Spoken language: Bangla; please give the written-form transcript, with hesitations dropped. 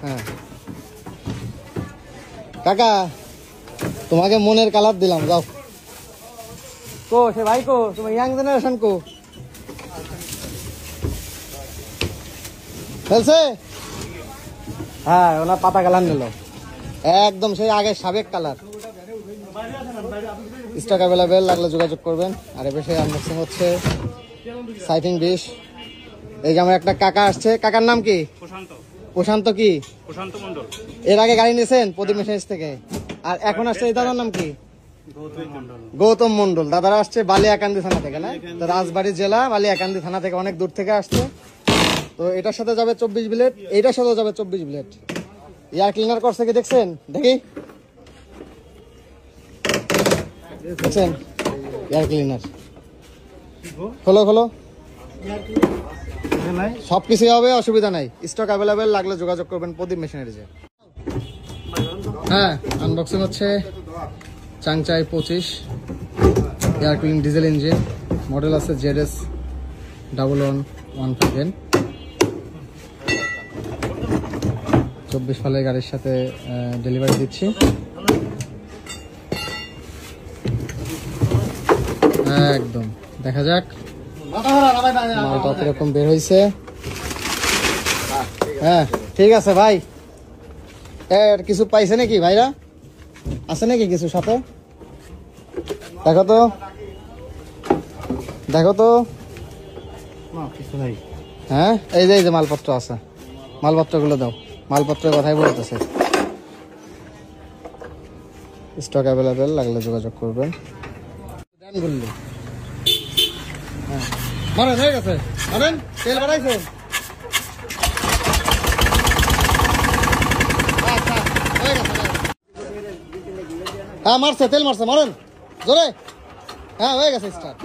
হ্যাঁ কাকা তোমাকে মনের কালার দিলাম, যাও। কো সে ভাই কো, তোমার ইয়াং জেনারেশন কো ফেলছে? হ্যাঁ ওনার পাতা কালার নিল একদম সেই আগের সাবেক কালার। স্টক অ্যাভেলেবেল, লাগলে যোগাযোগ করবেন। আর এবার সেই আনবক্সিং হচ্ছে সাইটিং 20। এই যে আমার একটা কাকা আসছে, কাকার নাম কি? প্রশান্ত কি? প্রশান্ত মন্ডল। এর আগে গাড়ি নিয়েছেন প্রদীপ মেশিনারিজ থেকে? আর এখন আসছে এই দাদার নাম কি? গৌতম মন্ডল। দাদারা আসছে বালিয়াকান্দি থানা থেকে, না তো রাজবাড়ী জেলা বালিয়াকান্দি থানা থেকে, অনেক দূর থেকে আসছে। তো এটার সাথে যাবে 24 ব্লেড, এইটার সাথে যাবে 24 ব্লেড। এয়ার ক্লিনার করছে কি দেখছেন? দেখি দেখছেন এয়ার ক্লিনার, খোলো খোলো, সবকিছু হবে, অসুবিধা নাই। স্টক অ্যাভেলেবেল, লাগলে যোগাযোগ করবেন প্রদীপ মেশিনারিজে। হ্যাঁ আনবক্সিং হচ্ছে চাংচাই 25 air clean diesel engine, model আছে ZS 1115N। 24 ফালের গাড়ির সাথে ডেলিভারি দিচ্ছি। একদম দেখা যাক মালটা কিরকম বের হয়েছে। হ্যাঁ ঠিক আছে ভাই। এর কিছু পাইছে নাকি ভাইরা? আছে নাকি কিছু সাথে? দেখো তো, দেখো তো। হ্যাঁ এই যে মালপত্র আছে, মালপত্র গুলো দাও। মালপত্রের কথাই বলতেছে। স্টক অ্যাভেলেবেল, লাগলে যোগাযোগ করবেন। হ্যাঁ মারেন, হয়ে গেছে, মারেন। তেল বাড়াইছেন? হ্যাঁ মারছে, তেল মারছে, মারেন জোরে। হ্যাঁ হয়ে গেছে স্টার্ট।